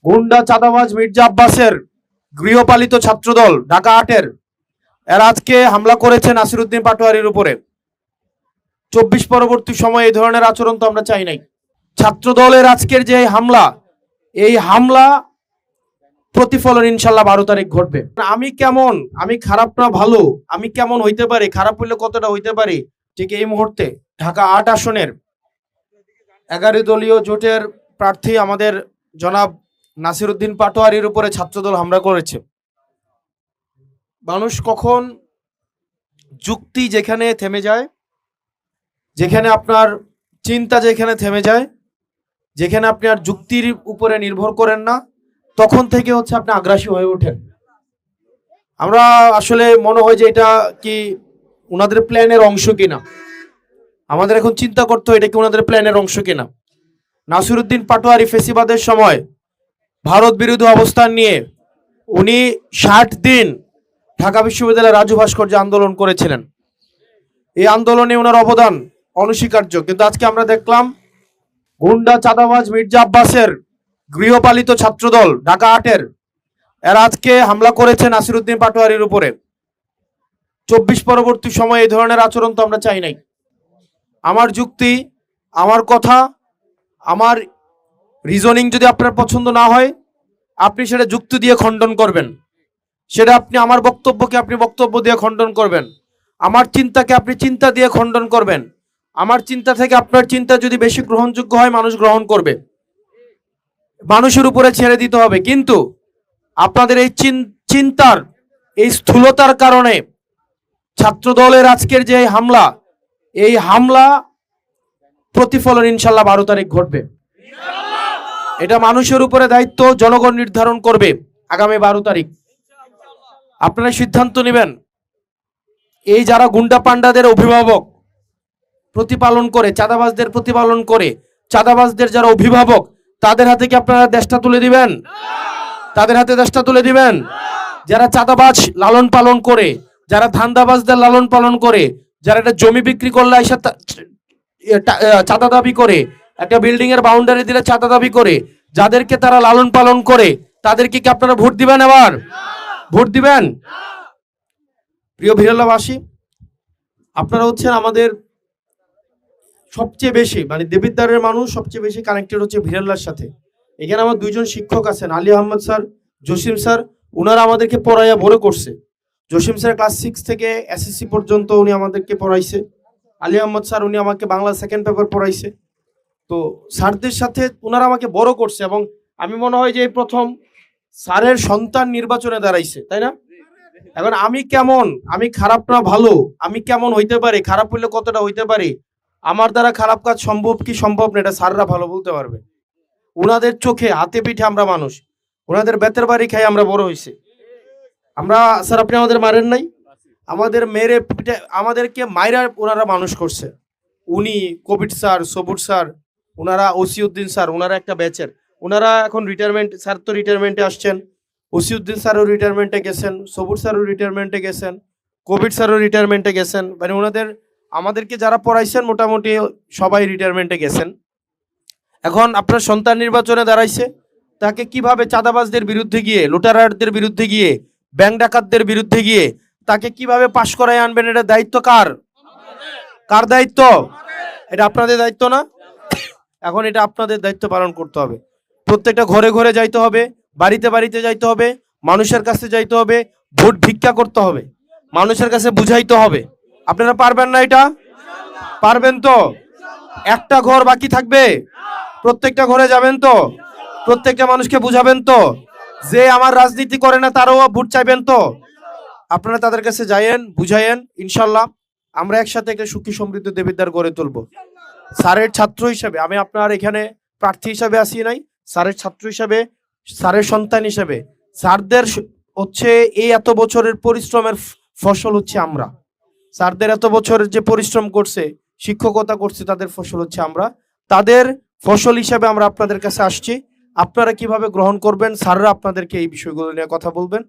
গুন্ডা চাঁদাবাজ মির্জা আব্বাসের গৃহপালিত ছাত্রদল ঢাকা ৮-এর এরা আজকে হামলা করেছে নাসিরউদ্দিন পাটোয়ারির উপরে। ২৪ পরবর্তী সময়ে এই ধরনের আচরণ তো আমরা চাই নাই। ছাত্রদলের আজকের যে হামলা, এই হামলা প্রতিফলন ইনশাল্লাহ ১২ তারিখ ঘটবে। আমি খারাপ না ভালো, আমি কেমন হইতে পারি, খারাপ হইলে কতটা হইতে পারি, ঠিক এই মুহূর্তে ঢাকা ৮ আসনের ১১ দলীয় জোটের প্রার্থী আমাদের জনাব নাসিরউদ্দিন পাটোয়ারির উপরে ছাত্রদল হামলা করেছে। মানুষ কখন যুক্তি যেখানে থেমে যায়, যেখানে আপনার চিন্তা যেখানে থেমে যায়, যেখানে আপনি আর যুক্তির উপরে নির্ভর করেন না, তখন থেকে হচ্ছে আপনি আগ্রাসী হয়ে ওঠেন। আমরা আসলে মনে হয় যে এটা কি ওনাদের প্ল্যানের অংশ কিনা, আমাদের এখন চিন্তা করতে হয় এটা কি ওনাদের প্ল্যানের অংশ কিনা। নাসিরউদ্দিন পাটোয়ারি ফেসিবাদের সময় ভারত বিরোধী অবস্থান নিয়ে উনি ৬০ দিন ঢাকা বিশ্ববিদ্যালয়ের রাজু ভাস্কর্য আন্দোলন করেছিলেন। এই আন্দোলনে ওনার অবদান অনস্বীকার্য, কিন্তু আজকে আমরা দেখলাম গুন্ডা চাঁদাবাজ মির্জা আব্বাসের গৃহপালিত ছাত্রদল ঢাকা ৮-এর এরা আজকে হামলা করেছে নাসিরউদ্দিন পাটোয়ারির উপরে। ২৪ পরবর্তী সময়ে এই ধরনের আচরণ তো আমরা চাই নাই। আমার যুক্তি, আমার কথা, আমার রিজনিং যদি আপনার পছন্দ না হয়, আপনি সেটা যুক্তি দিয়ে খণ্ডন করবেন, সেটা আপনি আমার বক্তব্যকে আপনি বক্তব্য দিয়ে খণ্ডন করবেন, আমার চিন্তাকে আপনি চিন্তা দিয়ে খণ্ডন করবেন। আমার চিন্তা থেকে আপনার চিন্তা যদি বেশি গ্রহণযোগ্য হয়, মানুষ গ্রহণ করবে, মানুষের উপরে ছেড়ে দিতে হবে। কিন্তু আপনাদের এই চিন্তার এই স্থূলতার কারণে ছাত্রদলের আজকের যে হামলা, এই হামলা প্রতিফলন ইনশাল্লাহ ১২ তারিখ ঘটবে। এটা মানুষের উপরে দায়িত্ব, জনগণ নির্ধারণ করবে আগামী ১২ তারিখ। আপনারা সিদ্ধান্ত নেবেন, এই যারা গুন্ডা পান্ডাদের অভিভাবক প্রতিপালন করে, চাঁদাবাজদের প্রতিপালন করে, চাঁদাবাজদের যারা অভিভাবক, তাদের হাতে কি আপনারা দেশটা তুলে দিবেন? তাদের হাতে দেশটা তুলে দিবেন? যারা চাঁদাবাজ লালন পালন করে, যারা ধান্দাবাজদের লালন পালন করে, যারা একটা জমি বিক্রি করলে এসে চাঁদা দাবি করে, একটা বিল্ডিং এর বাউন্ডারি দিলে চাঁদা দাবি করে, যাদেরকে তারা লালন পালন করে, তাদেরকে কি আপনারা ভোট দিবেন? এবার ভোট দিবেন? প্রিয় ভিরাল্লাবাসী, আপনারা হচ্ছেন আমাদের সবচেয়ে বেশি, মানে দেবিদ্বারের মানুষ সবচেয়ে বেশি কানেক্টেড হচ্ছে ভিরাল্লার সাথে। এখানে আমার দুইজন শিক্ষক আছেন, আলী আহমদ স্যার, জসিম স্যার। ওনারা আমাদেরকে পড়াইয়া বড় করছে। জসিম স্যার ক্লাস 6 থেকে এসএসসি পর্যন্ত উনি আমাদেরকে পড়াইছে। আলী আহমদ স্যার উনি আমাকে বাংলা সেকেন্ড পেপার পড়াইছে। তো স্যারদের সাথে ওনারা আমাকে বড় করছে, এবং আমি মনে হয় যে এই প্রথম স্যারের সন্তান নির্বাচনে দাঁড়াইছে, তাই না? এখন আমি খারাপ না ভালো, আমি কেমন হইতে পারি, খারাপ হইলে কতটা হইতে পারি, আমার দ্বারা খারাপ কাজ সম্ভব কি সম্ভব না, এটা স্যাররা ভালো বলতে পারবে। ওনাদের চোখে হাতে পিঠে আমরা মানুষ, ওনাদের বেতের বাড়ি খাই আমরা বড় হয়েছে। আমরা স্যার, আপনি আমাদের মারেন নাই, আমাদের মেরে পিঠে আমাদেরকে মাইরা ওনারা মানুষ করছে। উনি কবির স্যার, সবুর স্যার, ওনারা ওসিউদ্দিন স্যার, ওনারা একটা ব্যাচের, ওনারা এখন রিটায়ারমেন্ট, স্যার তো রিটায়ারমেন্টে আসছেন, ওসিউদ্দিন স্যারও রিটায়ারমেন্টে গেছেন, সবুর স্যারও রিটায়ারমেন্টে গেছেন, কবির স্যারও রিটায়ারমেন্টে গেছেন। মানে ওনাদের আমাদেরকে যারা পড়াইছেন মোটামুটি সবাই রিটায়ারমেন্টে গেছেন। এখন আপনার সন্তান নির্বাচনে দাঁড়াইছে, তাকে কিভাবে চাঁদাবাজদের বিরুদ্ধে গিয়ে, লুটারারদের বিরুদ্ধে গিয়ে, ব্যাংক ডাকাতদের বিরুদ্ধে গিয়ে তাকে কিভাবে পাশ করায় আনবেন, এটা দায়িত্ব কার? কার দায়িত্ব? এটা আপনাদের দায়িত্ব না? এখন এটা আপনাদের দায়িত্ব পালন করতে হবে। প্রত্যেকটা ঘরে ঘরে যাইতে হবে, বাড়িতে বাড়িতে যাইতে হবে, মানুষের কাছে যাইতে হবে, ভোট ভিক্ষা করতে হবে, মানুষের কাছে বুঝাইতে হবে। আপনারা পারবেন না? এটা পারবেন তো? একটা ঘর বাকি থাকবে? প্রত্যেকটা ঘরে যাবেন তো? প্রত্যেকটা মানুষকে বুঝাবেন তো? যে আমার রাজনীতি করে না তারও ভোট চাইবেন তো? আপনারা তাদের কাছে যাইয়েন, বুঝাইয়েন। ইনশাল্লাহ আমরা একসাথে একটা সুখী সমৃদ্ধ দেবিদ্বার গড়ে তুলবো। স্যারের ছাত্র হিসেবে আমি আপনার এখানে প্রার্থী হিসাবে আসি নাই, স্যারের ছাত্র হিসাবে, স্যারের সন্তান হিসেবে। স্যারদের হচ্ছে এই এত বছরের পরিশ্রমের ফসল হচ্ছে আমরা। স্যারদের এত বছরের যে পরিশ্রম করছে, শিক্ষকতা করছে, তাদের ফসল হচ্ছে আমরা। তাদের ফসল হিসাবে আমরা আপনাদের কাছে আসছি। আপনারা কিভাবে গ্রহণ করবেন, স্যাররা আপনাদেরকে এই বিষয়গুলো নিয়ে কথা বলবেন।